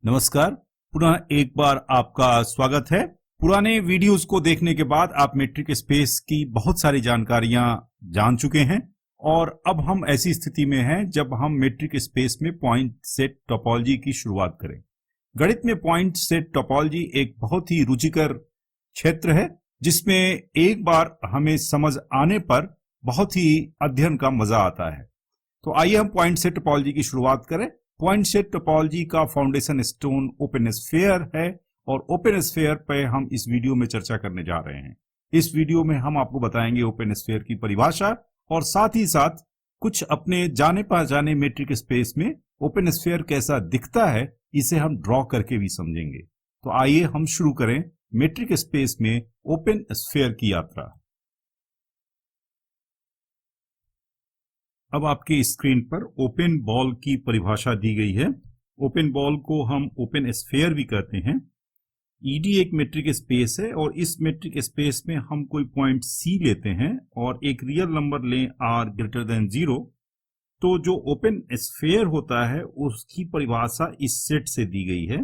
नमस्कार। पुनः एक बार आपका स्वागत है। पुराने वीडियोस को देखने के बाद आप मेट्रिक स्पेस की बहुत सारी जानकारियां जान चुके हैं और अब हम ऐसी स्थिति में हैं जब हम मेट्रिक स्पेस में पॉइंट सेट टोपोलॉजी की शुरुआत करें। गणित में पॉइंट सेट टोपोलॉजी एक बहुत ही रुचिकर क्षेत्र है जिसमें एक बार हमें समझ आने पर बहुत ही अध्ययन का मजा आता है। तो आइए हम पॉइंट सेट टोपोलॉजी की शुरुआत करें। पॉइंट सेट टोपोलॉजी का फाउंडेशन स्टोन ओपन स्फीयर है और ओपन स्फीयर पे हम इस वीडियो में चर्चा करने जा रहे हैं। इस वीडियो में हम आपको बताएंगे ओपन स्फीयर की परिभाषा और साथ ही साथ कुछ अपने जाने पहचाने मेट्रिक स्पेस में ओपन स्फीयर कैसा दिखता है इसे हम ड्रॉ करके भी समझेंगे। तो आइए हम शुरू करें मेट्रिक स्पेस में ओपन स्फीयर की यात्रा। अब आपकी स्क्रीन पर ओपन बॉल की परिभाषा दी गई है। ओपन बॉल को हम ओपन स्फीयर भी कहते हैं। ईडी एक मेट्रिक स्पेस है और इस मेट्रिक स्पेस में हम कोई पॉइंट सी लेते हैं और एक रियल नंबर लें r ग्रेटर देन 0, तो जो ओपन स्फीयर होता है उसकी परिभाषा इस सेट से दी गई है।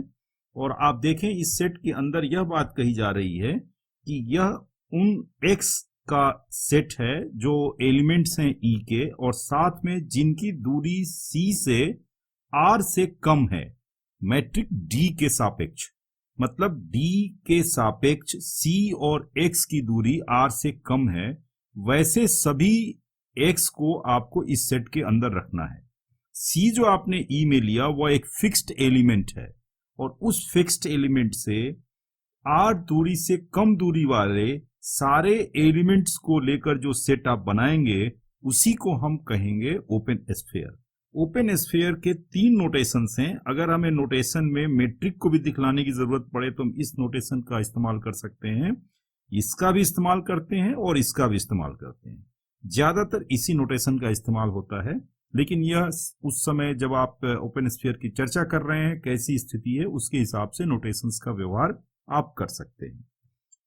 और आप देखें इस सेट के अंदर यह बात कही जा रही है कि यह उन x का सेट है जो एलिमेंट्स हैं E के और साथ में जिनकी दूरी C से R से कम है मैट्रिक D के सापेक्ष। मतलब D के सापेक्ष C और X की दूरी R से कम है, वैसे सभी X को आपको इस सेट के अंदर रखना है। C जो आपने E में लिया वह एक फिक्स्ड एलिमेंट है और उस फिक्स्ड एलिमेंट से R दूरी से कम दूरी वाले सारे एलिमेंट्स को लेकर जो सेट आप बनाएंगे उसी को हम कहेंगे ओपन स्फीयर। ओपन स्फीयर के 3 नोटेशंस हैं। अगर हमें नोटेशन में मेट्रिक को भी दिखलाने की जरूरत पड़े तो हम इस नोटेशन का इस्तेमाल कर सकते हैं, इसका भी इस्तेमाल करते हैं और इसका भी इस्तेमाल करते हैं। ज्यादातर इसी नोटेशन का इस्तेमाल होता है, लेकिन यह उस समय जब आप ओपन स्फीयर की चर्चा कर रहे हैं कैसी स्थिति है उसके हिसाब से नोटेशंस का व्यवहार आप कर सकते हैं।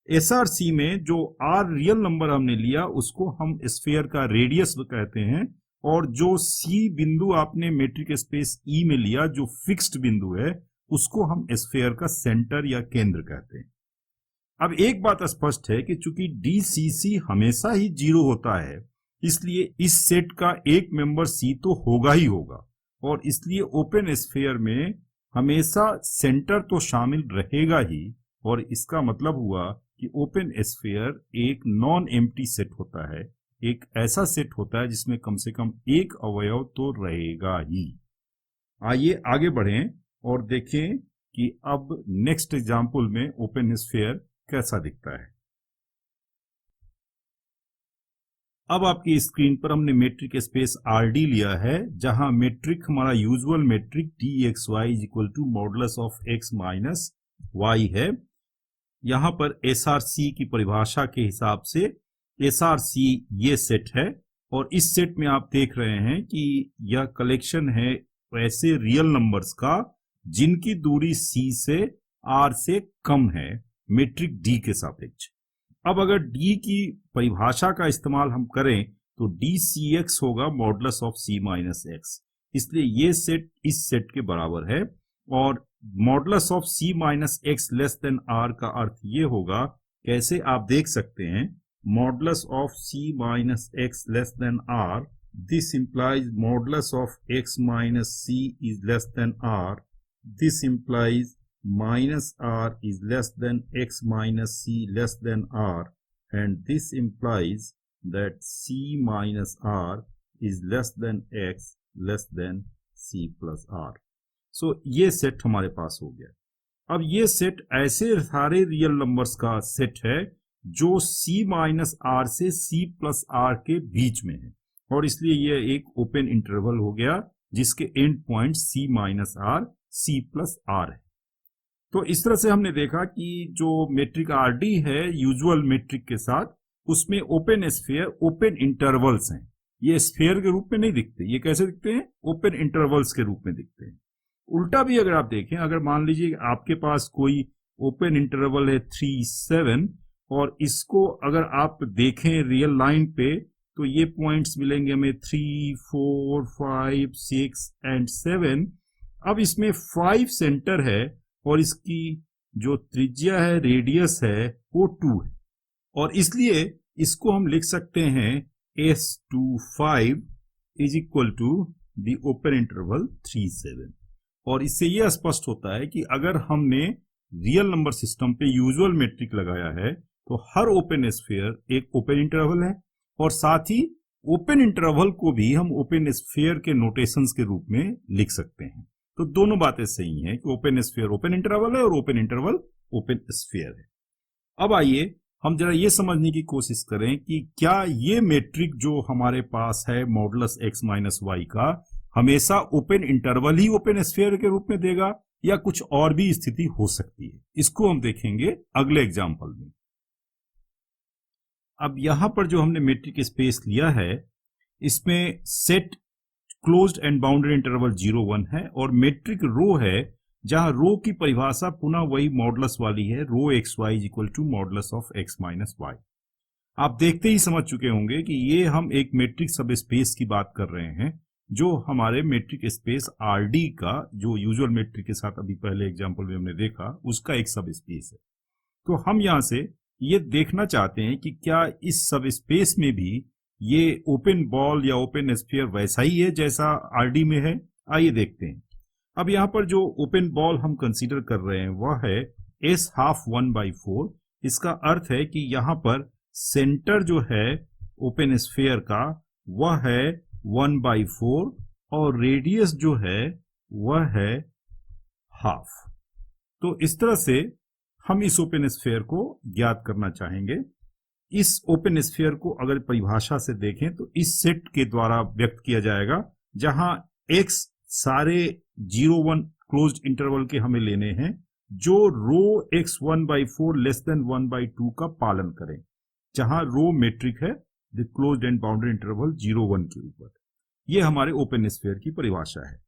एसआरसी में जो आर रियल नंबर हमने लिया उसको हम स्फीयर का रेडियस कहते हैं और जो सी बिंदु आपने मेट्रिक स्पेस ई में लिया जो फिक्स्ड बिंदु है उसको हम स्फीयर का सेंटर या केंद्र कहते हैं। अब एक बात स्पष्ट है कि चूंकि डीसीसी हमेशा ही 0 होता है इसलिए इस सेट का एक मेंबर सी तो होगा ही होगा और इसलिए ओपन स्फीयर में हमेशा सेंटर तो शामिल रहेगा ही। और इसका मतलब हुआ कि ओपन स्फीयर एक नॉन एम्प्टी सेट होता है, एक ऐसा सेट होता है जिसमें कम से कम एक अवयव तो रहेगा ही। आइए आगे बढ़ें और देखें कि अब नेक्स्ट एग्जांपल में ओपन स्फीयर कैसा दिखता है। अब आपकी स्क्रीन पर हमने मेट्रिक स्पेस आरडी लिया है जहां मेट्रिक हमारा usual metric dxy is equal to modulus of x minus y है। यहां पर एसआरसी की परिभाषा के हिसाब से एसआरसी ये सेट है और इस सेट में आप देख रहे हैं कि यह कलेक्शन है ऐसे रियल नंबर्स का जिनकी दूरी C से R से कम है मेट्रिक D के सापेक्ष। अब अगर D की परिभाषा का इस्तेमाल हम करें तो DCX होगा modulus of C minus x, इसलिए ये सेट इस सेट के बराबर है। और modulus of C minus x less then R का अर्थ ये होगा, कैसे आप देख सकते हैं, modulus of C minus x less then R, this implies modulus of x minus C is less then R, this implies minus R is less than x minus C less than R, and this implies that C minus R is less than x less than C plus R. So ये set हमारे पास हो गया। अब ये set ऐसे सारे real numbers का set है जो C माइनस R से C प्लस R के बीच में है और इसलिए ये एक ओपन इंटरवल हो गया जिसके and point C minus R C plus R है। तो इस तरह से हमने देखा कि जो मेट्रिक आरडी है यूजुअल मेट्रिक के साथ, उसमें ओपन स्फीयर ओपन इंटरवल्स हैं। ये स्फीयर के रूप में नहीं दिखते, ये कैसे दिखते हैं, ओपन इंटरवल्स के रूप में दिखते हैं। उल्टा भी अगर आप देखें, अगर मान लीजिए आपके पास कोई ओपन इंटरवल है 3, 7 और इसको अगर आप देखें रियल लाइन पे तो ये पॉइंट्स मिलेंगे हमें 3, 4, 5, 6 एंड 7। अब इसमें 5 सेंटर है और इसकी जो त्रिज्या है, रेडियस है, वो 2 है, और इसलिए इसको हम लिख सकते हैं S25 is equal to the open interval 3 7। और इससे यह स्पष्ट होता है कि अगर हमने रियल नंबर सिस्टम पे यूजुअल मेट्रिक लगाया है तो हर ओपन स्फीयर एक ओपन इंटरवल है, और साथ ही ओपन इंटरवल को भी हम ओपन स्फीयर के नोटेशंस के रूप में लिख सकते हैं। तो दोनों बातें सही हैं कि ओपन स्फीयर ओपन इंटरवल है और ओपन इंटरवल ओपन स्फीयर है। अब आइए हम जरा ये समझने की कोशिश करें कि क्या ये मेट्रिक जो हमारे पास है मॉडुलस x माइनस वाई का हमेशा ओपन इंटरवल ही ओपन स्फीयर के रूप में देगा या कुछ और भी स्थिति हो सकती है। इसको हम देखेंगे अगले एग्जाम्पल में। अब यहां पर जो हमने मेट्रिक स्पेस लिया है इसमें set closed and boundary interval 0 1 है, और मेट्रिक रो है जहां रो की परिभाषा पुनः वही मॉडुलस वाली है, rho X Y is equal to modulus of X minus Y. आप देखते ही समझ चुके होंगे कि ये हम एक मेट्रिक सब स्पेस की बात कर रहे हैं जो हमारे मेट्रिक स्पेस आरडी का, जो यूजुअल मेट्रिक के साथ अभी पहले एग्जांपल में हमने देखा, उसका एक सब स्पेस है। तो हम यहां से ये देखना चाहते हैं कि क्या इस सब स्पेस में भी ये ओपन बॉल या ओपन स्फीयर वैसा ही है जैसा आरडी में है। आइए देखते हैं। अब यहां पर जो ओपन बॉल हम कंसीडर कर रहे हैं वह है S हाफ 1/4। इसका अर्थ है कि यहां पर सेंटर जो है ओपन स्फीयर का वह है 1/4 और रेडियस जो है वह है हाफ। तो इस तरह से हम इस ओपन स्फीयर को ज्ञात करना चाहेंगे। इस ओपन स्फीयर को अगर परिभाषा से देखें तो इस सेट के द्वारा व्यक्त किया जाएगा जहां x सारे 0 1 क्लोज्ड इंटरवल के हमें लेने हैं जो रो x 1/4 लेस देन 1/2 का पालन करें, जहां रो मेट्रिक है the closed and boundary interval 0 1 के ऊपर। यह हमारे ओपन स्फीयर की परिभाषा है।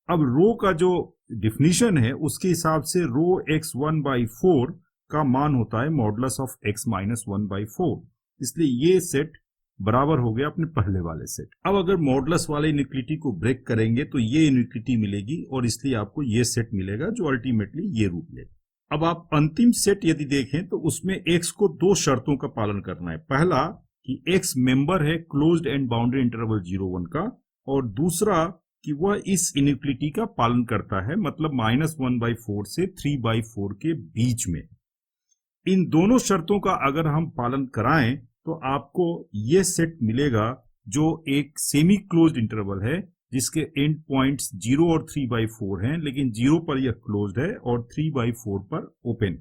अब रो का जो डिफिनीशन है उसके हिसाब से रो x 1/4 का मान होता है मॉडुलस ऑफ x माइनस 1/4, इसलिए ये सेट बराबर हो गया अपने पहले वाले सेट। अब अगर मॉडुलस वाले इनइक्वालिटी को ब्रेक करेंगे तो ये इनइक्वालिटी मिलेगी और इसलिए आपको ये सेट मिलेगा जो अल्टीमेटली ये रूप लेगा। अब आप अंतिम सेट यदि देखें तो उसमें x को 2 शर्तों का पालन करना है। पहला कि x मेंबर है क्लोज्ड एंड बाउंड्री इंटरवल 0 1 का, और दूसरा कि वह इस इनइक्वालिटी का पालन करता है, मतलब -1/4 से 3/4 के बीच में। इन दोनों शर्तों का अगर हम पालन कराएं तो आपको यह सेट मिलेगा जो एक सेमी क्लोज्ड इंटरवल है जिसके एंड पॉइंट्स 0 और 3/4 हैं, लेकिन 0 पर यह क्लोज्ड है और 3/4 पर ओपन।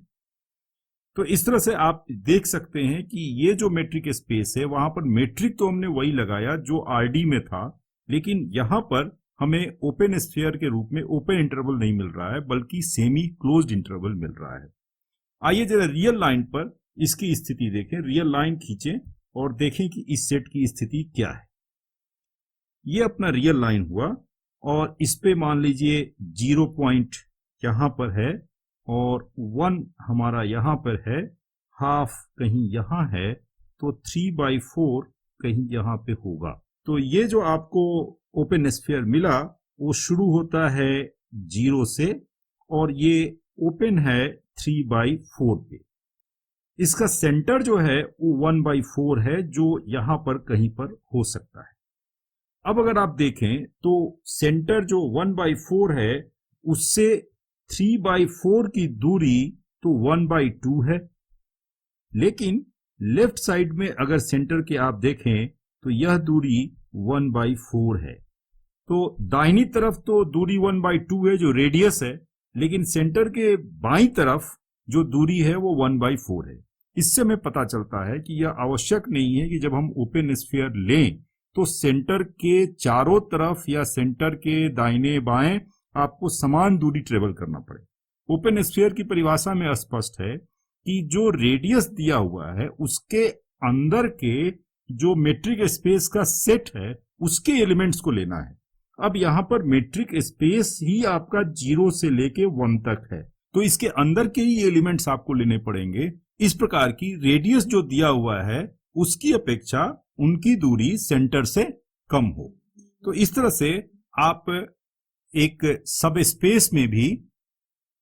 तो इस तरह से आप देख सकते हैं कि ये जो मेट्रिक स्पेस है वहां पर मेट्रिक तो हमने वही लगाया जो आरडी में था, लेकिन यहां पर हमें ओपन स्फीयर के रूप में ओपन इंटरवल नहीं मिल रहा है बल्कि सेमी क्लोज्ड इंटरवल मिल रहा है। आइए जरा रियल लाइन पर इसकी स्थिति देखें। रियल लाइन खींचें और देखें कि इस सेट की स्थिति क्या है। ये अपना रियल लाइन हुआ और इस पे मान लीजिए 0 पॉइंट यहां पर है और 1 हमारा यहां पर है, हाफ कहीं यहां है, तो 3/4 कहीं यहां पे होगा। तो ये जो आपको ओपन स्फीयर मिला वो शुरू होता है 0 से और ये ओपन है 3/4 पे। इसका सेंटर जो है वो 1/4 है जो यहां पर कहीं पर हो सकता है। अब अगर आप देखें तो सेंटर जो 1/4 है उससे 3/4 की दूरी तो 1/2 है, लेकिन लेफ्ट साइड में अगर सेंटर के आप देखें तो यह दूरी 1/4 है। तो दाहिनी तरफ तो दूरी 1/2 है जो रेडियस है, लेकिन सेंटर के बाईं तरफ जो दूरी है वो 1/4 है। इससे हमें पता चलता है कि यह आवश्यक नहीं है कि जब हम ओपन स्फीयर लें तो सेंटर के चारों तरफ या सेंटर के दाहिने बाएं आपको समान दूरी ट्रेवल करना पड़े। ओपन स्फीयर की परिभाषा में स्पष्ट है कि जो रेडियस दिया हुआ है उसके अंदर के जो मेट्रिक स्पेस का सेट है उसके एलिमेंट्स को लेना है। अब यहां पर मेट्रिक स्पेस ही आपका 0 से लेके 1 तक है, तो इसके अंदर के ही एलिमेंट्स आपको लेने पड़ेंगे। इस प्रकार की रेडियस जो दिया हुआ है उसकी अपेक्षा उनकी दूरी सेंटर से कम हो। तो इस तरह से आप एक सब स्पेस में भी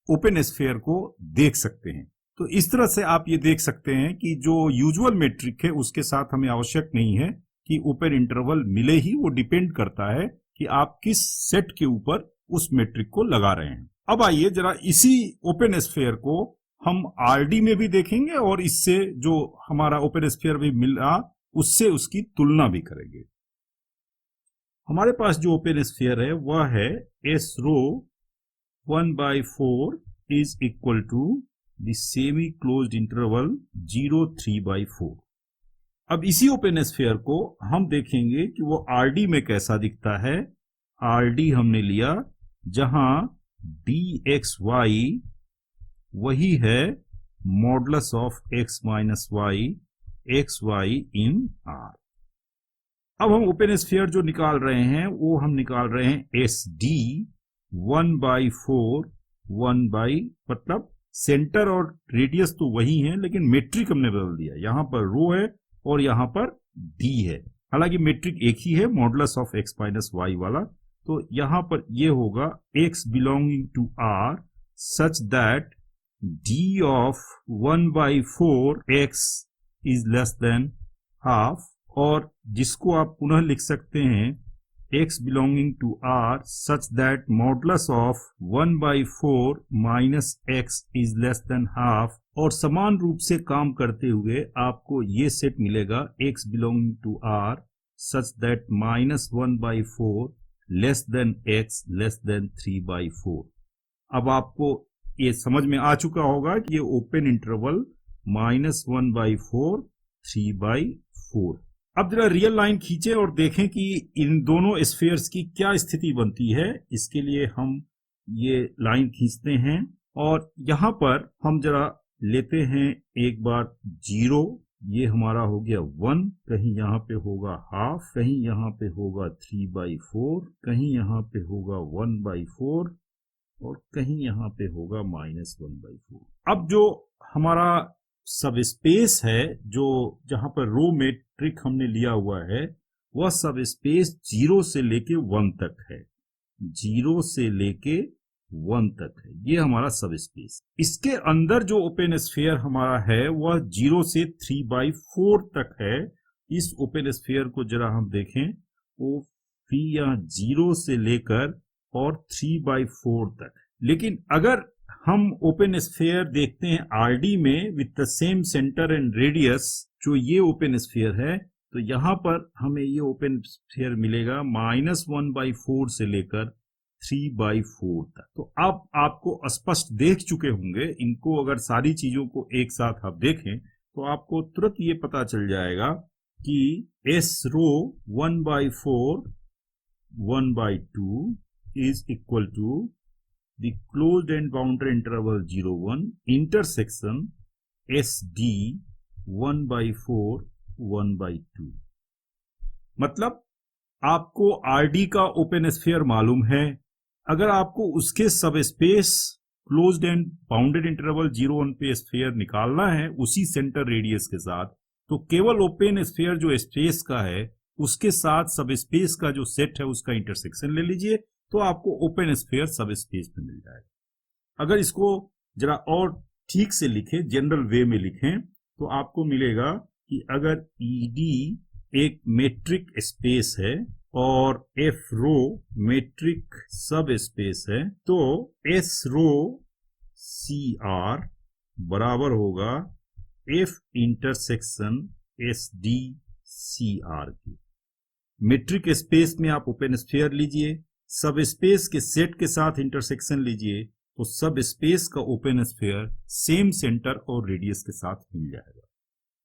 ओपन स्फीयर को देख सकते हैं। तो इस तरह से आप ये देख सकते हैं कि जो यूजुअल मेट्रिक है उसके साथ हमें आवश्यक नहीं है कि ओपन इंटरवल मिले ही, वो डिपेंड करता है कि आप किस सेट के ऊपर उस मेट्रिक को लगा रहे हैं। अब आइए जरा इसी ओपन स्फीयर को हम आरडी में भी देखेंगे और इससे जो हमारा ओपन स्फीयर भी मिला उससे उसकी तुलना भी करेंगे। हमारे पास जो ओपन स्फीयर है वह है S rho 1/4 is equal to the semi closed interval 0 3/4। अब इसी ओपन स्फीयर को हम देखेंगे कि वो आरडी में कैसा दिखता है। आरडी हमने लिया जहां dxy वही है modulus of x minus Y xy in r। अब हम ओपन स्फीयर जो निकाल रहे हैं वो हम निकाल रहे हैं एस डी 1/4 मतलब सेंटर और रेडियस तो वही है लेकिन मेट्रिक हमने बदल दिया, यहां पर रो है और यहां पर डी है। हालांकि मेट्रिक एक ही है modulus of x minus Y वाला, तो यहां पर ये होगा x belonging to r such that d of 1/4 x is less than half, और जिसको आप पुनः लिख सकते हैं x belonging to r such that modulus of 1/4 minus x is less than half, और समान रूप से काम करते हुए आपको ये सेट मिलेगा x belonging to r such that minus 1/4 less than x less than 3/4। अब आपको ये समझ में आ चुका होगा कि ये ओपन इंटरवल -1/4 3/4। अब जरा रियल लाइन खींचे और देखें कि इन दोनों स्फीयर्स की क्या स्थिति बनती है। इसके लिए हम ये लाइन खींचते हैं और यहां पर हम जरा लेते हैं एक बार 0, ये हमारा हो गया 1, कहीं यहाँ पे होगा हाफ, कहीं यहाँ पे होगा 3/4, कहीं यहाँ पे होगा 1/4 और कहीं यहाँ पे होगा -1/4। अब जो हमारा सब स्पेस है जो जहां पर रो मेट्रिक हमने लिया हुआ है वह सब स्पेस 0 से लेके 1 तक है, 0 से लेके 1 तक है, ये हमारा सब स्पेस। इसके अंदर जो ओपन स्फीयर हमारा है वह 0 से 3/4 तक है। इस ओपन स्फीयर को जरा हम देखें, वो भी यहाँ 0 से लेकर और 3/4 तक। लेकिन अगर हम ओपन स्फीयर देखते हैं आरडी में with the same centre and radius, जो ये ओपन स्फीयर है, तो यहां पर हमें ये ओपन स्फीयर मिलेगा -1/4 से लेकर 3/4 तक। तो अब आपको स्पष्ट देख चुके होंगे इनको, अगर सारी चीजों को एक साथ आप देखें तो आपको तुरंत ये पता चल जाएगा कि S rho 1/4 1/2 is equal to the closed and boundary interval 0-1 intersection SD 1/4 1/2। मतलब आपको आरडी का ओपन स्फीयर मालूम है, अगर आपको उसके सब space closed and bounded interval 0-1 पे स्फीयर निकालना है उसी सेंटर रेडियस के साथ, तो केवल ओपन स्फीयर जो स्पेस का है उसके साथ सब स्पेस का जो सेट है उसका इंटरसेक्शन ले लीजिए, तो आपको ओपन स्फीयर सब स्पेस में मिल जाएगा। अगर इसको जरा और ठीक से लिखें, जनरल वे में लिखें, तो आपको मिलेगा कि अगर ईडी एक मेट्रिक स्पेस है और F rho metric subspace है, तो एस रो सी आर बराबर होगा F intersection S D C R के। मेट्रिक स्पेस में आप ओपन स्फीयर लीजिए, सब स्पेस के सेट के साथ इंटरसेक्शन लीजिए, तो सब स्पेस का ओपन स्फीयर सेम सेंटर और रेडियस के साथ मिल जाएगा।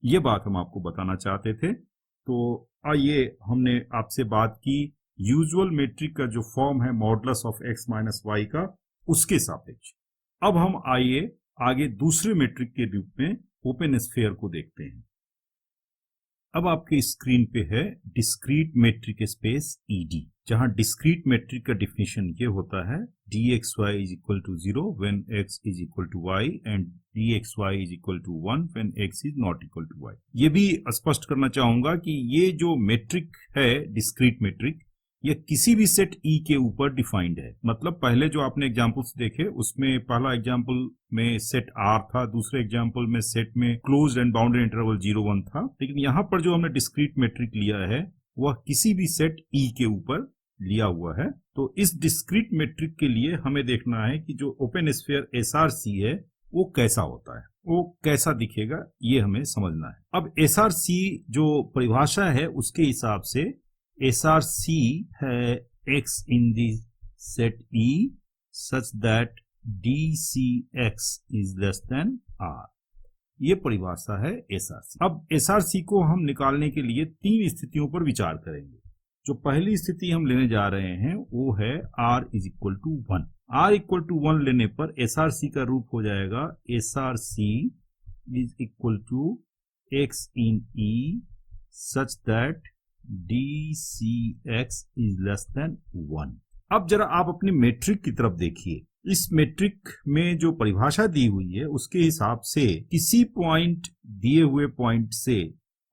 ये बात हम आपको बताना चाहते थे। तो आइए, हमने आपसे बात की यूजुअल मेट्रिक का जो फॉर्म है modulus of x minus Y का, उसके सापेक्ष। अब हम आइए आगे दूसरे मेट्रिक के रूप में ओपन स्फीयर को देखते हैं। अब आपके स्क्रीन पे है डिस्क्रीट मेट्रिक स्पेस ED, जहां डिस्क्रीट मेट्रिक का डिफिनेशन ये होता है dxy is equal to 0 when x is equal to y and dxy is equal to 1 when x is not equal to y। ये भी स्पष्ट करना चाहूंगा कि ये जो मेट्रिक है डिस्क्रीट मेट्रिक, यह किसी भी सेट ई के ऊपर डिफाइंड है। मतलब पहले जो आपने एग्जांपल्स देखे उसमें पहला एग्जांपल में सेट आर था, दूसरे एग्जांपल में सेट में क्लोज्ड एंड बाउंडेड इंटरवल 0 1 था, लेकिन यहाँ पर जो हमने डिस्क्रीट मेट्रिक लिया है वह किसी भी सेट ई के ऊपर लिया हुआ है। तो इस डिस्क्रीट मेट्रिक के लिए हमें देखना है कि जो ओपन स्फीयर एसआरसी है वो कैसा होता है, वो कैसा दिखेगा, ये हमें समझना है। अब एसआरसी जो परिभाषा है उसके हिसाब से एसआरसी है x in the set E such that DCX is less then R। ये परिभाषा है एसआरसी। अब एसआरसी को हम निकालने के लिए 3 स्थितियों पर विचार करेंगे। जो पहली स्थिति हम लेने जा रहे हैं वो है R is equal to 1। R equal to 1 लेने पर एसआरसी का रूप हो जाएगा SRC is equal to X in E such that DCX is less than 1। अब जरा आप अपनी मेट्रिक की तरफ देखिए। इस मेट्रिक में जो परिभाषा दी हुई है उसके हिसाब से किसी पॉइंट दिए हुए पॉइंट से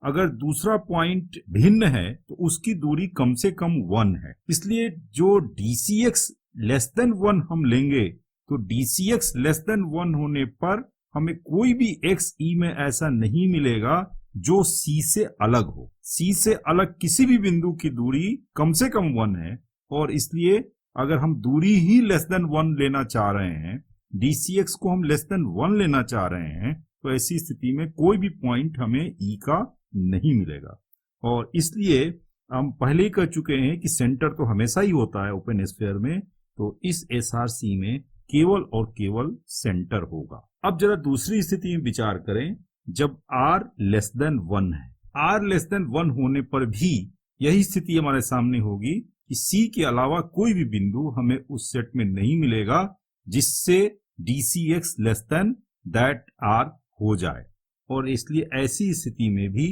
अगर दूसरा पॉइंट भिन्न है तो उसकी दूरी कम से कम 1 है। इसलिए जो DCX लेस देन 1 हम लेंगे तो DCX लेस देन 1 होने पर हमें कोई भी x e में ऐसा नहीं मिलेगा जो C से अलग हो। C से अलग किसी भी बिंदु की दूरी कम से कम 1 है, और इसलिए अगर हम दूरी ही लेस देन 1 लेना चाह रहे हैं, DCX को हम लेस देन 1 लेना चाह रहे हैं, तो ऐसी स्थिति में कोई भी पॉइंट हमें E का नहीं मिलेगा। और इसलिए हम पहले ही कह चुके हैं कि सेंटर तो हमेशा ही होता है ओपन स्फीयर में, तो इस एसआरसी में केवल और केवल सेंटर होगा। अब जरा दूसरी स्थिति में विचार करें, जब R लेस देन 1 है। R लेस देन 1 होने पर भी यही स्थिति हमारे सामने होगी कि C के अलावा कोई भी बिंदु हमें उस सेट में नहीं मिलेगा जिससे DCX less than that R हो जाए, और इसलिए ऐसी स्थिति में भी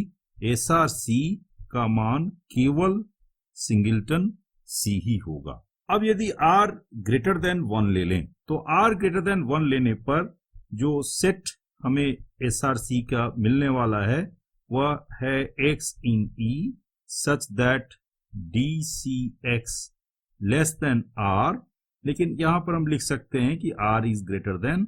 SRC का मान केवल सिंगलटन C ही होगा। अब यदि R ग्रेटर देन 1 ले लें तो R ग्रेटर देन 1 लेने पर जो सेट हमें SRC का मिलने वाला है वह है X in E such that DCX less than R, लेकिन यहां पर हम लिख सकते हैं कि R इज ग्रेटर देन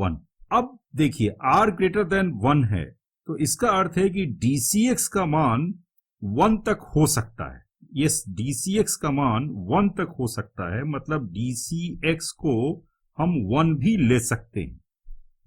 1। अब देखिए R ग्रेटर देन 1 है तो इसका अर्थ है कि DCX का मान 1 तक हो सकता है। यस, DCX का मान 1 तक हो सकता है, मतलब DCX को हम 1 भी ले सकते हैं।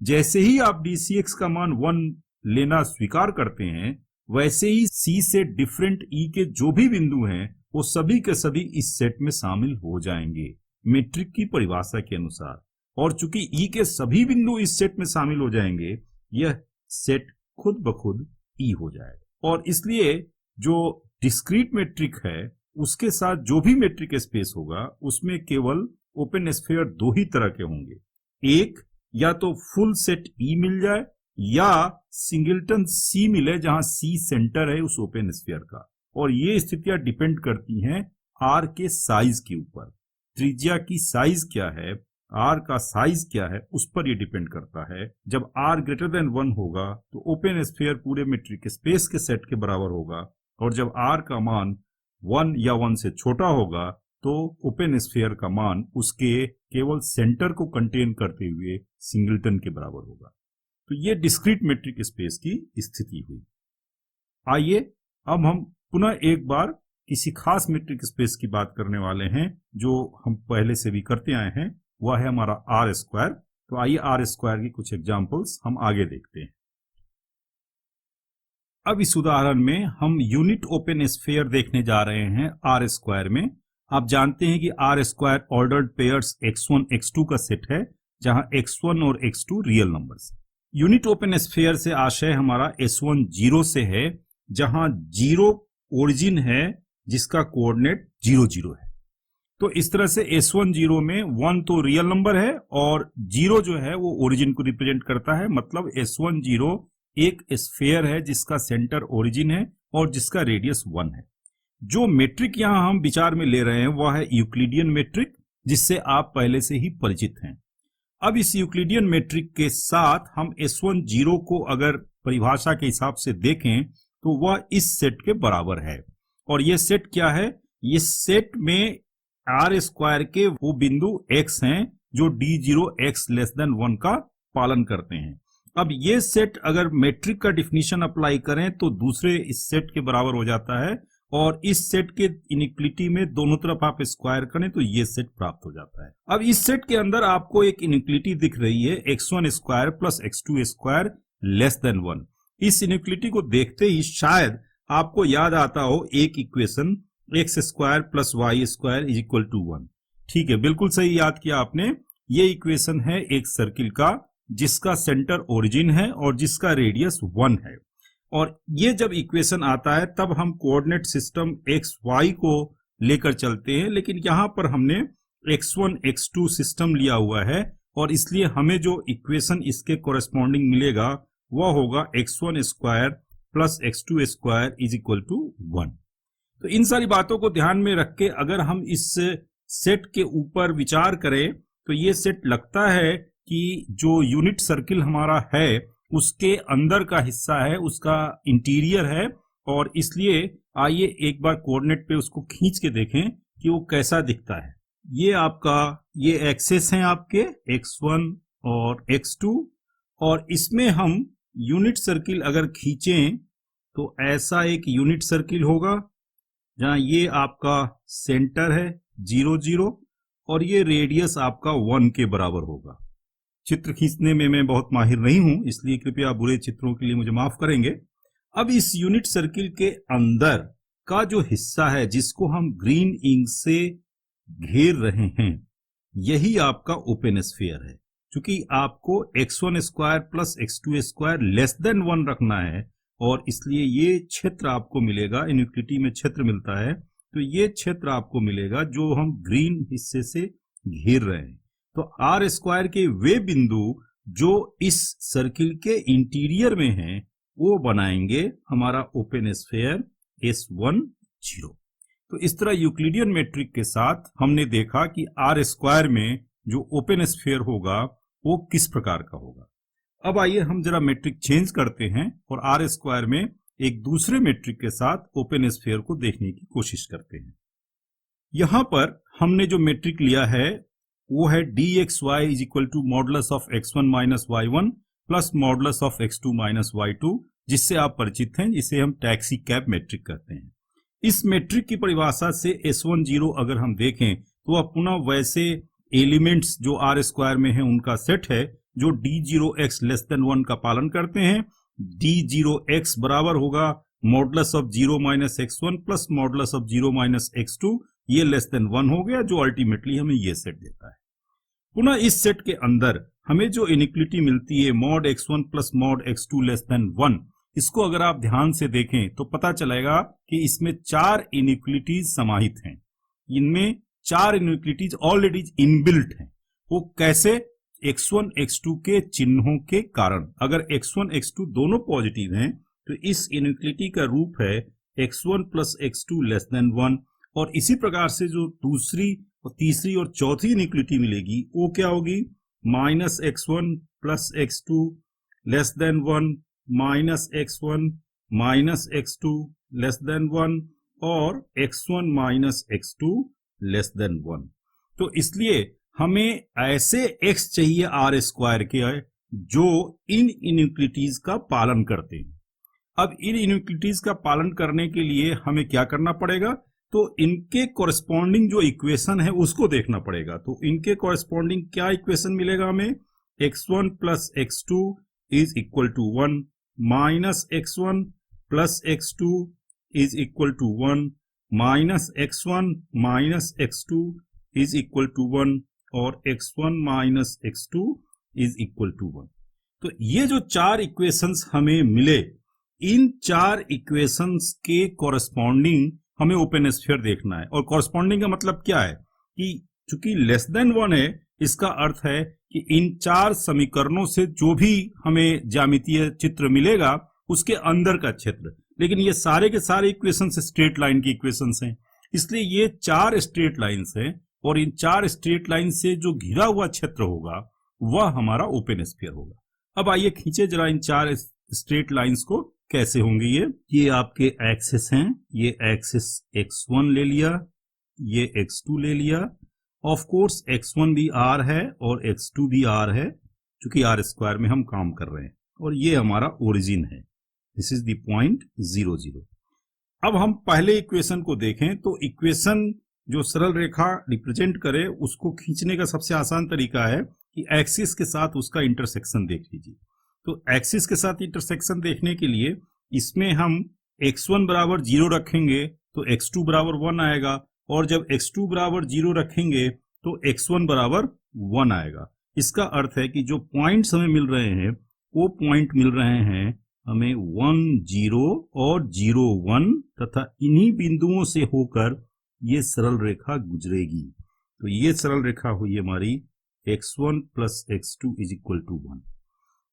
जैसे ही आप DCX का मान 1 लेना स्वीकार करते हैं, वैसे ही C से डिफरेंट E के जो भी बिंदु हैं वो सभी के सभी इस सेट में शामिल हो जाएंगे मेट्रिक की परिभाषा के अनुसार। और चूंकि E के सभी बिंदु इस सेट में शामिल हो जाएंगे, यह सेट खुद ब खुद E हो जाएगा। और इसलिए जो डिस्क्रीट मेट्रिक है उसके साथ जो भी मेट्रिक स्पेस होगा उसमें केवल ओपन स्फीयर 2 ही तरह के होंगे। एक, या तो फुल सेट E मिल जाए या सिंगलटन C मिले जहां C सेंटर है उस ओपन स्फीयर का। और ये स्थितियां डिपेंड करती हैं R के साइज के ऊपर। त्रिज्या की साइज क्या है, R का साइज क्या है, उस पर ये डिपेंड करता है। जब R ग्रेटर देन 1 होगा तो ओपन स्फीयर पूरे मेट्रिक स्पेस के सेट के बराबर होगा, और जब R का मान 1 या 1 से छोटा होगा तो ओपन स्फीयर का मान उसके केवल सेंटर को कंटेन करते हुए सिंगलटन के बराबर होगा। तो ये डिस्क्रीट मेट्रिक स्पेस की स्थिति हुई। आइए अब हम पुनः एक बार किसी खास मेट्रिक स्पेस की बात करने वाले हैं जो हम पहले से भी करते आए हैं, वह है हमारा R स्क्वायर। तो आइए R स्क्वायर की कुछ एग्जांपल्स हम आगे देखते हैं। अब इस उदाहरण में हम यूनिट ओपन स्फीयर देखने जा रहे हैं R स्क्वायर में। आप जानते हैं कि R square ordered pairs x1 x2 का सेट है जहां x1 और x2 real numbers. Unit open sphere से आशय हमारा S1 0 से है जहां 0 ओरिजिन है जिसका कोऑर्डिनेट 0 0 है। तो इस तरह से S1 0 में 1 तो रियल नंबर है और 0 जो है वो ओरिजिन को रिप्रेजेंट करता है। मतलब S1 0 एक स्फीयर है जिसका सेंटर ओरिजिन है और जिसका रेडियस 1 है। जो मेट्रिक यहां हम विचार में ले रहे हैं वह है यूक्लिडियन मेट्रिक, जिससे आप पहले से ही परिचित हैं। अब इस यूक्लिडियन मेट्रिक के साथ हम S1 0 को अगर परिभाषा के हिसाब से देखें तो वह इस सेट के बराबर है। और यह सेट क्या है? इस सेट में आर स्क्वायर के वो बिंदु x हैं जो d0 x लेस देन 1 का पालन करते हैं। अब ये सेट अगर मैट्रिक का डिफिनीशन अप्लाई करें तो दूसरे इस सेट के बराबर हो जाता है, और इस सेट के इनइक्वलिटी में दोनों तरफ आप स्क्वायर करें तो ये सेट प्राप्त हो जाता है। अब इस सेट के अंदर आपको एक इनइक्वलिटी दिख रही है x1 square plus x2 square less than 1। इस इनइक्वलिटी को देखते ही शायद आपको याद आता हो एक equation X square plus Y square is equal to 1। ठीक है, बिल्कुल सही याद किया आपने। ये इक्वेशन है एक सर्किल का जिसका सेंटर ओरिजिन है और जिसका रेडियस 1 है, और ये जब इक्वेशन आता है तब हम कोऑर्डिनेट सिस्टम एक्स वाई को लेकर चलते हैं, लेकिन यहां पर हमने x1 x2 सिस्टम लिया हुआ है और इसलिए हमें जो इक्वेशन इसके कोरेस्पॉन्डिंग मिलेगा वह होगा x1 square plus x2 square is equal to 1। तो इन सारी बातों को ध्यान में रख के अगर हम इस सेट के ऊपर विचार करें तो ये सेट लगता है कि जो यूनिट सर्किल हमारा है उसके अंदर का हिस्सा है, उसका इंटीरियर है, और इसलिए आइए एक बार कोऑर्डिनेट पे उसको खींच के देखें कि वो कैसा दिखता है। ये आपका ये एक्सेस हैं आपके x1 और x2, और इसमें हम यूनिट सर्किल अगर खींचें तो ऐसा एक यूनिट सर्किल होगा जहां ये आपका सेंटर है 0 0 और ये रेडियस आपका 1 के बराबर होगा। चित्र खींचने में मैं बहुत माहिर नहीं हूं, इसलिए कृपया बुरे चित्रों के लिए मुझे माफ करेंगे। अब इस यूनिट सर्किल के अंदर का जो हिस्सा है जिसको हम ग्रीन इंक से घेर रहे हैं यही आपका ओपन स्फीयर है। क्योंकि आपको x1 square plus x2 square less than 1 रखना है और इसलिए ये क्षेत्र आपको मिलेगा, इनइक्वलिटी में क्षेत्र मिलता है, तो ये क्षेत्र आपको मिलेगा जो हम ग्रीन हिस्से से घेर रहे हैं। तो आर स्क्वायर के वे बिंदु जो इस सर्किल के इंटीरियर में हैं वो बनाएंगे हमारा ओपन स्फीयर S1 0। तो इस तरह यूक्लिडियन मैट्रिक के साथ हमने देखा कि आर स्क्वायर में जो ओपन स्फीयर होगा वो किस प्रकार का होगा। अब आइए हम जरा मैट्रिक चेंज करते हैं और आर स्क्वायर में एक दूसरे मैट्रिक के साथ ओपन स्फीयर को देखने की कोशिश करते हैं। यहां पर हमने जो मैट्रिक लिया है वो है dxy is equal to modulus of x1 minus y1 plus modulus of x2 minus y2, जिससे आप परिचित हैं, जिसे हम टैक्सी कैप मैट्रिक कहते हैं। इस मैट्रिक की परिभाषा से S1 0 अगर हम देखें तो वह पुनः वैसे एलिमेंट्स जो आर स्क्वायर में है उनका सेट है जो d0x लेस देन 1 का पालन करते हैं। d0x बराबर होगा modulus of 0 minus x1 plus modulus of 0 minus x2, ये लेस देन 1 हो गया, जो अल्टीमेटली हमें ये सेट देता है। पुनः इस सेट के अंदर हमें जो इनइक्वलिटी मिलती है mod x1 plus mod x2 less than 1, इसको अगर आप ध्यान से देखें तो पता चलेगा कि इसमें 4 इनइक्वलिटीज समाहित हैं। इनमें 4 इनइक्वलिटीज ऑलरेडी इनबिल्ट हैं। वो कैसे? x1 x2 के चिन्हों के कारण। अगर x1 x2 दोनों पॉजिटिव हैं तो इस इनइक्वलिटी का रूप है x1 plus x2 less than 1, और इसी प्रकार से जो दूसरी और तीसरी और चौथी इनइक्वलिटी मिलेगी वो क्या होगी? Minus x1 plus x2 less than 1 minus x1 minus x2 less than 1 और x1 minus x2 less than 1। तो इसलिए हमें ऐसे x चाहिए आर स्क्वायर के जो इन इनइक्वलिटीज का पालन करते हैं। अब इन इनइक्वलिटीज का पालन करने के लिए हमें क्या करना पड़ेगा? तो इनके कॉरेस्पॉन्डिंग जो इक्वेशन है उसको देखना पड़ेगा। तो इनके कॉरेस्पॉन्डिंग क्या इक्वेशन मिलेगा हमें? x1 plus x2 is equal to 1 minus x1 plus x2 is equal to 1 minus x1 minus x2 is equal to 1 और x1 minus x2 is equal to 1। तो ये जो 4 इक्वेशंस हमें मिले, इन 4 इक्वेशंस के कॉरेस्पॉन्डिंग हमें ओपन स्फीयर देखना है। और कॉरेस्पॉन्डिंग का मतलब क्या है कि चूंकि लेस देन 1 है, इसका अर्थ है कि इन 4 समीकरणों से जो भी हमें ज्यामितीय चित्र मिलेगा उसके अंदर का क्षेत्र। लेकिन ये सारे के सारे इक्वेशंस स्ट्रेट लाइन की इक्वेशंस हैं, इसलिए ये 4 स्ट्रेट लाइंस हैं और इन 4 स्ट्रेट लाइन से जो घिरा हुआ क्षेत्र होगा वह हमारा ओपन स्फीयर होगा। अब आइए खींचे जरा इन 4 स्ट्रेट लाइंस को कैसे होंगे ये आपके एक्सिस हैं, ये एक्सिस x1 ले लिया, ये x2 ले लिया, ऑफ कोर्स x1 भी r है और x2 भी r है, क्योंकि r स्क्वायर में हम काम कर रहे हैं, और ये हमारा ओरिजिन है। This is the point 0 0। अब हम पहले इक्वेशन को देखें तो इक्वेशन जो सरल रेखा रिप्रेजेंट करे उसको खींचने का सबसे आसान तरीका है कि एक्सिस के साथ उसका इंटरसेक्शन देख लीजिए। तो एक्सिस के साथ इंटरसेक्शन देखने के लिए इसमें हम x1 बराबर 0 रखेंगे तो x2 बराबर 1 आएगा, और जब x2 बराबर 0 रखेंगे तो x1 बराबर 1 आएगा। इसका अर्थ है कि जो पॉइंट्स हमें मिल रहे हैं वो पॉइंट मिल रहे हैं हमें 1 0 और 0 1, तथा इन्हीं बिंदुओं से होकर ये सरल रेखा गुजरेगी। तो ये सरल रेखा हुई हमारी x1 plus x2 is equal to 1।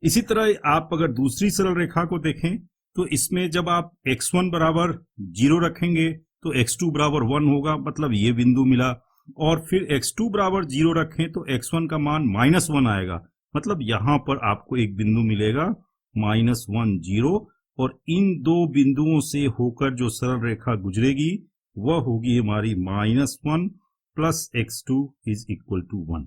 इसी तरह आप अगर दूसरी सरल रेखा को देखें तो इसमें जब आप x1 बराबर 0 रखेंगे तो x2 बराबर 1 होगा, मतलब ये बिंदु मिला, और फिर x2 बराबर 0 रखें तो x1 का मान -1 आएगा, मतलब यहां पर आपको एक बिंदु मिलेगा -1 0, और इन दो बिंदुओं से होकर जो सरल रेखा गुजरेगी वह होगी हमारी -1 plus x2 is equal to 1।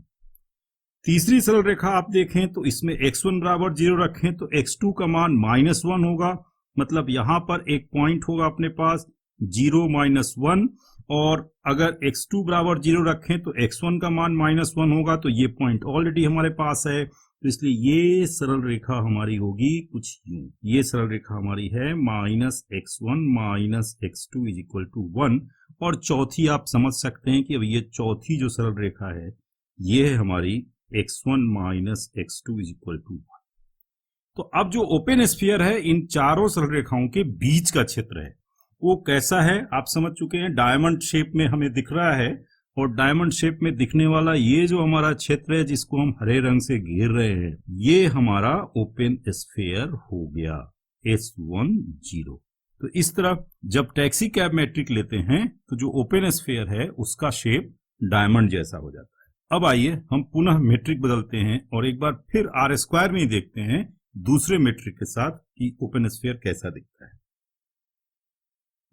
तीसरी सरल रेखा आप देखें तो इसमें x1 बराबर 0 रखें तो x2 का मान -1 होगा, मतलब यहां पर एक पॉइंट होगा अपने पास 0 -1, और अगर x2 बराबर 0 रखें तो x1 का मान -1 होगा, तो ये पॉइंट ऑलरेडी हमारे पास है, तो इसलिए ये सरल रेखा हमारी होगी कुछ यूं। ये सरल रेखा हमारी है -x1 -x2 is equal to 1, और चौथी आप समझ सकते हैं कि अब ये चौथी जो सरल रेखा है ये है हमारी x1 -x2 is equal to 1। तो अब जो ओपन स्फीयर है इन चारों सरल रेखाओं के बीच का क्षेत्र है वो कैसा है आप समझ चुके हैं। डायमंड शेप में हमें दिख रहा है, और डायमंड शेप में दिखने वाला ये जो हमारा क्षेत्र है जिसको हम हरे रंग से घेर रहे हैं, ये हमारा ओपन स्फीयर हो गया S1 0। तो इस तरह जब टैक्सी कैब मैट्रिक लेते हैं तो जो ओपन स्फीयर है उसका शेप डायमंड जैसा हो जाता है। अब आइए हम पुनः मेट्रिक बदलते हैं और एक बार फिर आर स्क्वायर में ही देखते हैं दूसरे मेट्रिक के साथ कि ओपन स्फीयर कैसा दिखता है।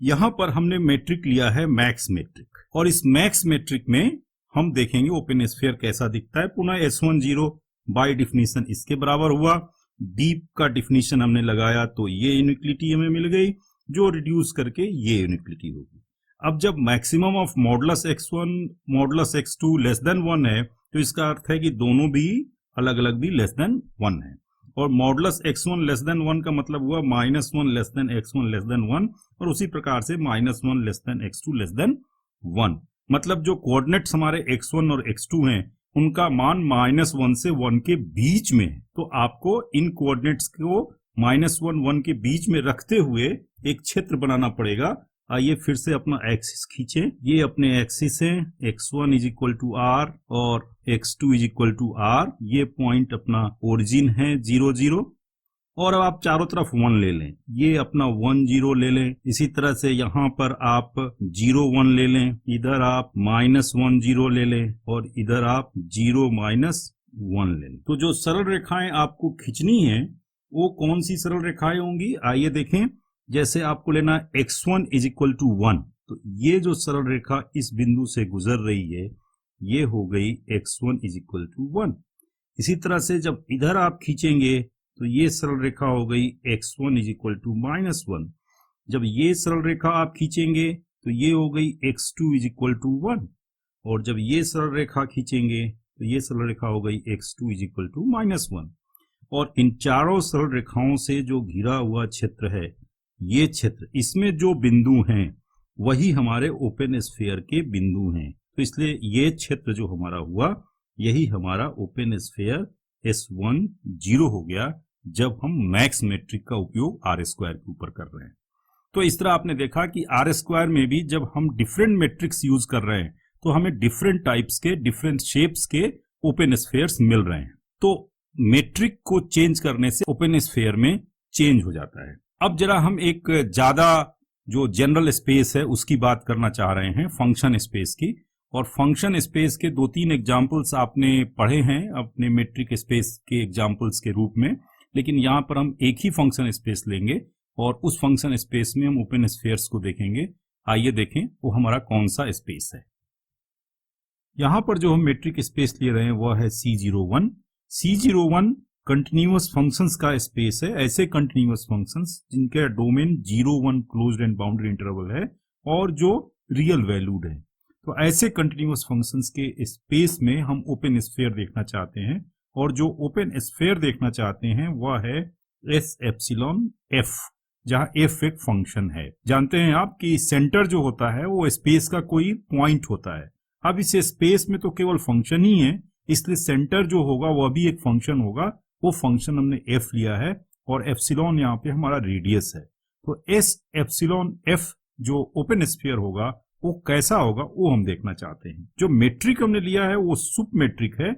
यहां पर हमने मेट्रिक लिया है मैक्स मेट्रिक, और इस मैक्स मेट्रिक में हम देखेंगे ओपन स्फीयर कैसा दिखता है। पुनः S1 0 बाय डिफिनीशन इसके बराबर हुआ, डीप का डिफिनीशन हमने लगाया तो ये यूनिक्लिटी हमें मिल गई, जो रिड्यूस करके ये यूनिक्लिटी होगी। अब जब maximum of modulus x1 modulus x2 less than 1 है तो इसका अर्थ है कि दोनों भी अलग अलग भी लेस देन 1 है, और मॉडुलस x1 लेस देन 1 का मतलब हुआ -1 less than x1 less than 1, और उसी प्रकार से -1 less than x2 less than 1, मतलब जो कोऑर्डिनेट्स हमारे x1 और x2 हैं उनका मान -1 से 1 के बीच में है। तो आपको इन कोऑर्डिनेट्स को -1 1 के बीच में रखते हुए एक क्षेत्र बनाना पड़ेगा। आइए फिर से अपना एक्सिस खींचें, ये अपने एक्सिस है, x1 is equal to r और x2 is equal to r, ये पॉइंट अपना ओरिजिन है 0 0, और अब आप चारों तरफ 1 ले लें, ये अपना 1 0 ले लें। इसी तरह से यहाँ पर आप 0 1 ले लें, इधर आप -1 0 ले लें, और इधर आप 0 -1 ले लें। तो जो सरल रेखाएं आपको खींचनी है वो कौन सी सरल रेखाएं होंगी आइए देखें। जैसे आपको लेना x1 इज इक्वल टू 1, तो ये जो सरल रेखा इस बिंदु से गुजर रही है ये हो गई x1 इज इक्वल टू 1। इसी तरह से जब इधर आप खींचेंगे तो ये सरल रेखा हो गई x1 इज इक्वल टू -1। जब ये सरल रेखा आप खींचेंगे तो ये हो गई x2 इज इक्वल टू 1, और जब ये सरल रेखा खींचेंगे तो ये सरल रेखा हो गई x2 इज इक्वल टू -1। और इन चारों सरल रेखाओं से जो घिरा हुआ क्षेत्र है, ये क्षेत्र, इसमें जो बिंदु हैं वही हमारे ओपन स्फीयर के बिंदु हैं, तो इसलिए ये क्षेत्र जो हमारा हुआ यही हमारा ओपन स्फीयर S1 0 हो गया जब हम मैक्स मेट्रिक का उपयोग आर स्क्वायर के ऊपर कर रहे हैं। तो इस तरह आपने देखा कि आर स्क्वायर में भी जब हम डिफरेंट मेट्रिक्स यूज कर रहे हैं तो हमें डिफरेंट टाइप्स के डिफरेंट शेप्स के ओपन स्फीयर्स मिल रहे हैं। तो मेट्रिक को चेंज करने से ओपन स्फीयर में चेंज हो जाता है। अब जरा हम एक ज्यादा जो जनरल स्पेस है उसकी बात करना चाह रहे हैं, फंक्शन स्पेस की। और फंक्शन स्पेस के 2-3 एग्जाम्पल्स आपने पढ़े हैं अपने मेट्रिक स्पेस के एग्जाम्पल्स के रूप में, लेकिन यहाँ पर हम एक ही फंक्शन स्पेस लेंगे और उस फंक्शन स्पेस में हम ओपन स्फीयर्स को देखेंगे। आइए देखें वो हमारा कौन सा स्पेस है। यहां पर जो हम मेट्रिक स्पेस ले रहे हैं वह है C01। C01 कंटिन्यूअस फंक्शंस का स्पेस है, ऐसे कंटिन्यूअस फंक्शंस जिनका domain 0, 1 closed and boundary interval है और जो रियल वैल्यूड है। तो ऐसे कंटिन्यूअस फंक्शंस के स्पेस में हम ओपन स्फीयर देखना चाहते हैं, और जो ओपन स्फीयर देखना चाहते हैं वह है S एप्सिलॉन F, जहां F एक फंक्शन है। जानते हैं आप कि सेंटर जो होता है वो स्पेस का कोई पॉइंट होता है। अब इस स्पेस में तो केवल फंक्शन ही है, इसलिए सेंटर जो होगा वह भी एक फंक्शन होगा। वो फंक्शन हमने F लिया है और एप्सिलॉन यहाँ पे हमारा रेडियस है। तो S एप्सिलॉन F जो ओपन स्फीयर होगा वो कैसा होगा वो हम देखना चाहते हैं। जो मेट्रिक हमने लिया है वो सुप मेट्रिक है,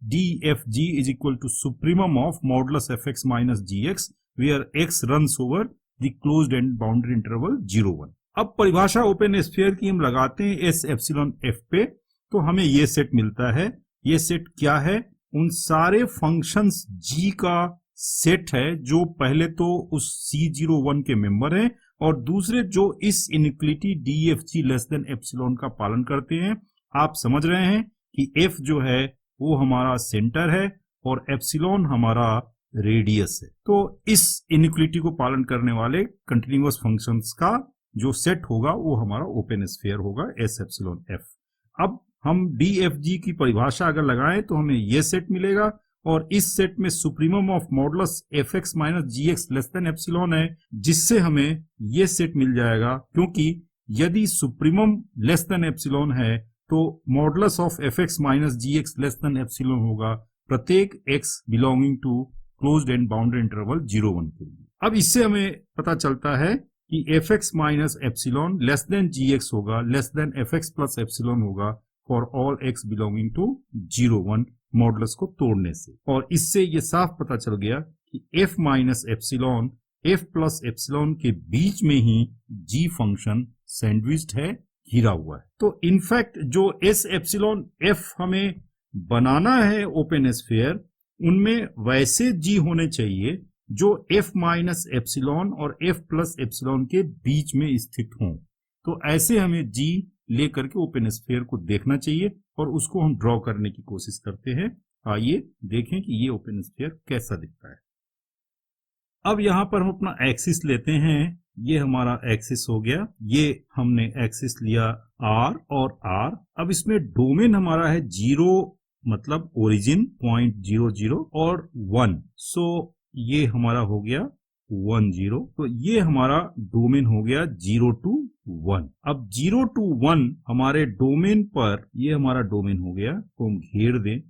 DFG is equal to supremum of modulus fx minus gx where x runs over the closed and boundary interval 0, 1। अब परिभाषा ओपन स्फीयर की हम लगाते हैं S एप्सिलॉन F पे, तो हमें ये सेट मिलता है। ये सेट क्या है? उन सारे फंक्शंस G का सेट है जो पहले तो उस C01 के मेंबर हैं और दूसरे जो इस inequality DFG less than epsilon का पालन करते हैं। आप समझ रहे हैं कि F जो है वो हमारा सेंटर है और एप्सिलॉन हमारा रेडियस है। तो इस इनइक्वालिटी को पालन करने वाले कंटिन्यूअस फंक्शंस का जो सेट होगा वो हमारा ओपन स्फीयर होगा S एप्सिलॉन F। अब हम DFG की परिभाषा अगर लगाएं तो हमें ये सेट मिलेगा और इस सेट में supremum of modulus fx minus gx less than epsilon है, जिससे हमें ये सेट मिल जाएगा। क्योंकि यदि सुप्रीमम लेस देन एप्सिलॉन है तो modulus of fx minus gx less than epsilon होगा प्रत्येक x belonging to closed and boundary interval 0, 1 के लिए। अब इससे हमें पता चलता है कि fx minus epsilon less than gx होगा, less than fx plus epsilon होगा फॉर ऑल x बिलोंगिंग टू 0, 1 मॉडुलस को तोड़ने से। और इससे ये साफ पता चल गया कि f minus epsilon f plus epsilon के बीच में ही g फंक्शन सैंडविच्ड है, घिरा हुआ है। तो इनफैक्ट जो s एप्सिलॉन f हमें बनाना है ओपन स्फीयर, उनमें वैसे g होने चाहिए जो f माइनस एप्सिलॉन और f प्लस एप्सिलॉन के बीच में स्थित हों। तो ऐसे हमें g लेकर के ओपन स्फीयर को देखना चाहिए और उसको हम ड्रॉ करने की कोशिश करते हैं। आइए देखें कि ये ओपन स्फीयर कैसा दिखता है। अब यहां पर हम अपना एक्सिस लेते हैं। ये हमारा एक्सिस हो गया, ये हमने एक्सिस लिया r और r। अब इसमें डोमेन हमारा है 0 मतलब ओरिजिन पॉइंट 0, 0 और 1। सो ये हमारा हो गया 1, 0। तो ये हमारा डोमेन हो गया 0 to 1। अब 0 to 1 हमारे डोमेन पर, ये हमारा डोमेन हो गया, तो हम घेर दें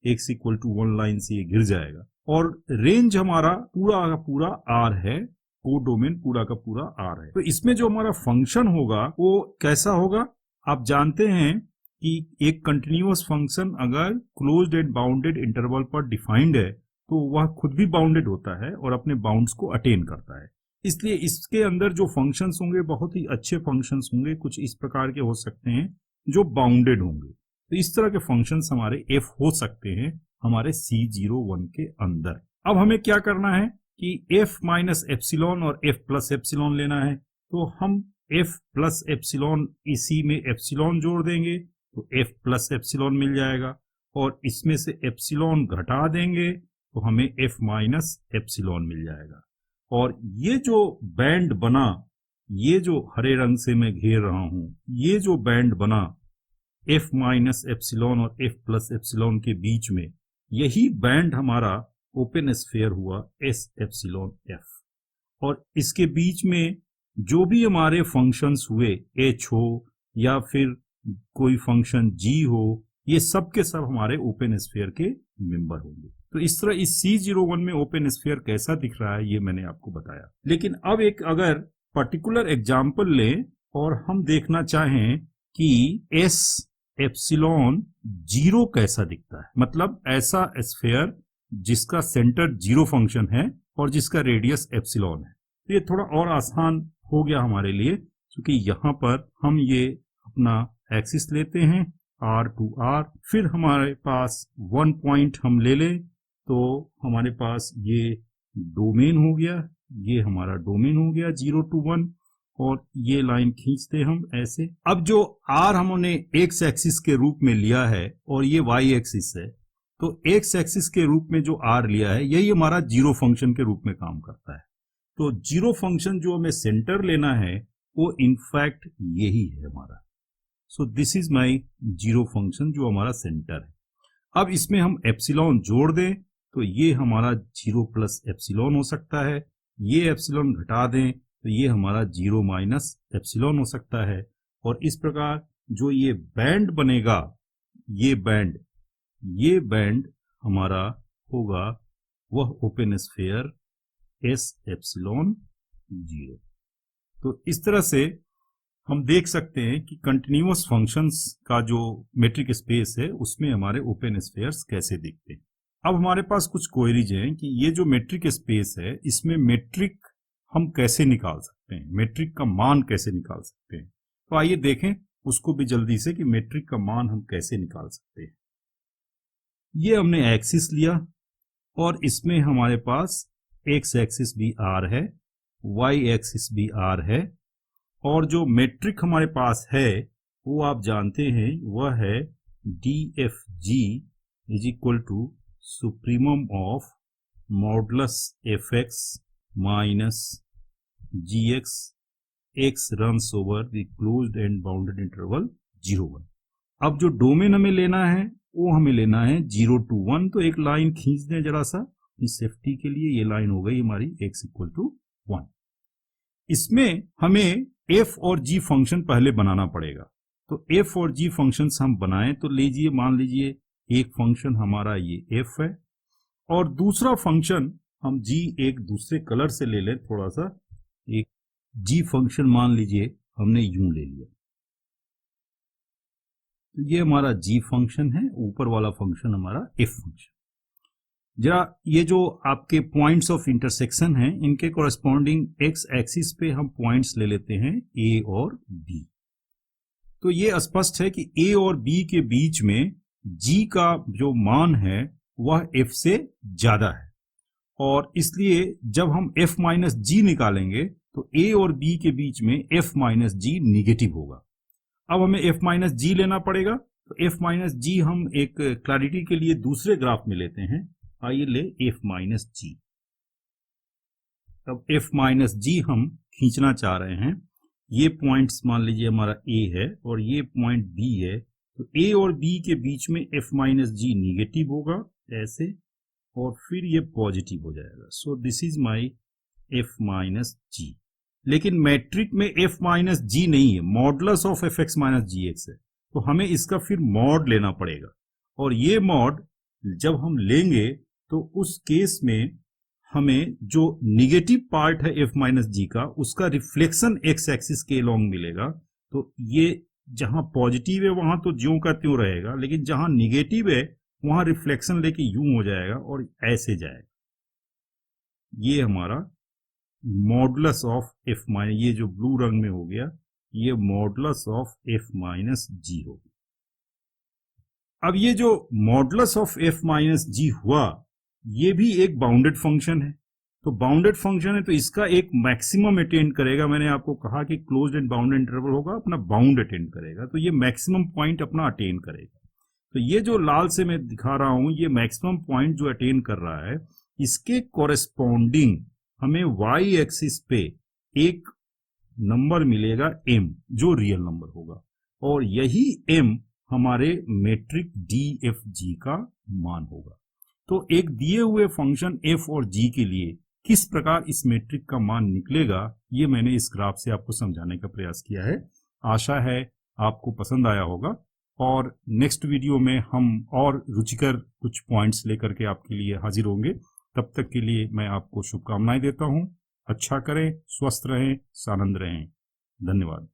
x इक्वल टू 1 लाइन से ये घिर जाएगा। और रेंज हमारा पूरा का पूरा r है, वो डोमेन पूरा का पूरा r है। तो इसमें जो हमारा फंक्शन होगा वो कैसा होगा? आप जानते हैं कि एक कंटिन्यूअस फंक्शन अगर क्लोज्ड एंड बाउंडेड इंटरवल पर डिफाइंड है तो वह खुद भी बाउंडेड होता है और अपने बाउंड्स को अटेन करता है। इसलिए इसके अंदर जो फंक्शंस होंगे बहुत ही अच्छे फंक्शंस होंगे, कुछ इस प्रकार के हो सकते हैं जो बाउंडेड होंगे। तो इस तरह के फंक्शंस हमारे f हो सकते हैं हमारे C01 के अंदर। अब हमें क्या करना है कि f माइनस एप्सिलॉन और f प्लस एप्सिलॉन लेना है। तो हम f प्लस एप्सिलॉन, इसी में एप्सिलॉन जोड़ देंगे तो f प्लस एप्सिलॉन मिल जाएगा, और इसमें से एप्सिलॉन घटा देंगे तो हमें f माइनस एप्सिलॉन मिल जाएगा। और ये जो बैंड बना, ये जो हरे रंग से मैं घेर रहा हूं, ये जो बैंड बना f माइनस एप्सिलॉन और f प्लस एप्सिलॉन के बीच में, यही बैंड हमारा ओपन स्फीयर हुआ S एप्सिलॉन F। और इसके बीच में जो भी हमारे फंक्शंस हुए, h हो या फिर कोई फंक्शन g हो, ये सब के सब हमारे ओपन स्फीयर के मेंबर होंगे। तो इस तरह इस C01 में ओपन स्फीयर कैसा दिख रहा है ये मैंने आपको बताया। लेकिन अब एक अगर पर्टिकुलर एग्जांपल लें और हम देखना चाहें कि S एप्सिलॉन 0 कैसा दिखता है, मतलब ऐसा स्फीयर जिसका सेंटर 0 फंक्शन है और जिसका रेडियस एप्सिलॉन है। तो ये थोड़ा और आसान हो गया हमारे लिए, क्योंकि यहाँ पर हम ये अपना एक्सिस लेते हैं r to r, फिर हमारे पास 1 पॉइंट हम ले लें तो हमारे पास ये डोमेन हो गया, ये हमारा डोमेन हो गया 0 to 1 और ये लाइन खींचते हम ऐसे। अब जो r हमने एक्स एक्सिस के रूप में लिया है और ये y एक्सिस है, तो एक्स एक्सिस के रूप में जो r लिया है यही हमारा जीरो फंक्शन के रूप में काम करता है। तो जीरो फंक्शन जो हमें सेंटर लेना है वो इनफैक्ट यही है हमारा। सो this is my zero function जो हमारा सेंटर है। अब इसमें हम एप्सिलॉन जोड़ दें तो ये हमारा 0 प्लस एप्सिलॉन हो सकता है, ये एप्सिलॉन घटा दें तो ये हमारा 0 माइनस एप्सिलॉन हो सकता है। और इस प्रकार जो ये बैंड बनेगा, ये बैंड हमारा होगा वह ओपन स्फीयर एस एप्सिलॉन 0। तो इस तरह से हम देख सकते हैं कि कंटिन्यूअस फंक्शंस का जो मेट्रिक स्पेस है उसमें हमारे ओपन स्फीयर्स कैसे दिखते हैं। अब हमारे पास कुछ क्वेरीज हैं कि ये जो मेट्रिक स्पेस है इसमें मेट्रिक हम कैसे निकाल सकते हैं, मेट्रिक का मान कैसे निकाल सकते हैं। तो आइए देखें उसको भी जल्दी से कि मेट्रिक का मान हम कैसे निकाल सकते हैं। ये हमने एक्सिस लिया और इसमें हमारे पास एक्स एक्सिस भी आर है, वाई एक्सिस भी आर है और जो मेट्रिक हमारे पास है वो आप जानते हैं वह है D F G is equal to supremum of modulus F X minus G X, X runs over the closed and bounded interval 0-1। अब जो डोमेन हमें लेना है वो हमें लेना है 0 to 1। तो एक लाइन खींच दें जरा सा इस सेफ्टी के लिए, ये लाइन हो गई हमारी x इक्वल टू 1। इसमें हमें f और g फंक्शन पहले बनाना पड़ेगा। तो f और g फंक्शंस हम बनाएं तो लीजिए, मान लीजिए एक फंक्शन हमारा ये f है और दूसरा फंक्शन हम g एक दूसरे कलर से ले लें थोड़ा सा, एक g फंक्शन मान लीजिए हमने यूं ले लिया। तो ये हमारा g फंक्शन है, ऊपर वाला फंक्शन हमारा f फंक्शन। जरा ये जो आपके पॉइंट्स ऑफ इंटरसेक्शन हैं इनके कोरस्पॉन्डिंग एक्स एक्सिस पे हम पॉइंट्स ले लेते हैं a और b। तो ये स्पष्ट है कि a और b के बीच में g का जो मान है वह f से ज्यादा है और इसलिए जब हम f माइनस g निकालेंगे तो a और b के बीच में f माइनस g निगेटिव होगा। अब हमें f माइनस g लेना पड़ेगा। तो f माइनस g हम एक क्लैरिटी के लिए दूसरे ग्राफ में लेते हैं। आइए ले f माइनस जी। अब f माइनस जी हम खींचना चाह रहे हैं। ये पॉइंट्स मान लीजिए हमारा a है और ये पॉइंट b है। तो a और b के बीच में f माइनस जी निगेटिव होगा ऐसे और फिर ये पॉजिटिव हो जाएगा। So this is my f minus G. लेकिन मैट्रिक में f माइनस जी नहीं है, modulus of F X minus G X है। तो हमें इसका फिर मॉड लेना पड़ेगा और ये मॉड जब हम लेंगे तो उस केस में हमें जो निगेटिव पार्ट है f माइनस जी का उसका रिफ्लेक्शन x एक्सिस के अलोंग मिलेगा। तो ये जहां पॉजिटिव है वहां तो ज्यों का त्यों रहेगा, लेकिन जहां निगेटिव है वहां रिफ्लेक्शन लेके यूं हो जाएगा और ऐसे जाएगा। ये हमारा मॉडुलस ऑफ f माइनस, ये जो ब्लू रंग में हो गया ये मॉडुलस ऑफ f माइनस जी हो गया। अब ये जो मॉडुलस ऑफ f माइनस जी हुआ ये भी एक बाउंडेड फंक्शन है। तो बाउंडेड फंक्शन है तो इसका एक मैक्सिमम अटेन करेगा। मैंने आपको कहा कि क्लोज्ड एंड बाउंडेड इंटरवल होगा, अपना बाउंड अटेन करेगा, तो ये मैक्सिमम पॉइंट अपना अटेन करेगा। तो ये जो लाल से मैं दिखा रहा हूं ये मैक्सिमम पॉइंट जो अटेन कर रहा है, इसके कोरेस्पॉन्डिंग हमें वाई एक्सिस पे एक नंबर मिलेगा m, जो रियल नंबर होगा और यही m हमारे मेट्रिक DFG का मान होगा। तो एक दिए हुए फंक्शन f और g के लिए किस प्रकार इस मेट्रिक का मान निकलेगा ये मैंने इस ग्राफ से आपको समझाने का प्रयास किया है। आशा है आपको पसंद आया होगा और नेक्स्ट वीडियो में हम और रुचिकर कुछ पॉइंट्स लेकर के आपके लिए हाजिर होंगे। तब तक के लिए मैं आपको शुभकामनाएं देता हूं। अच्छा करें, स्वस्थ रहें, सानंद रहें। धन्यवाद।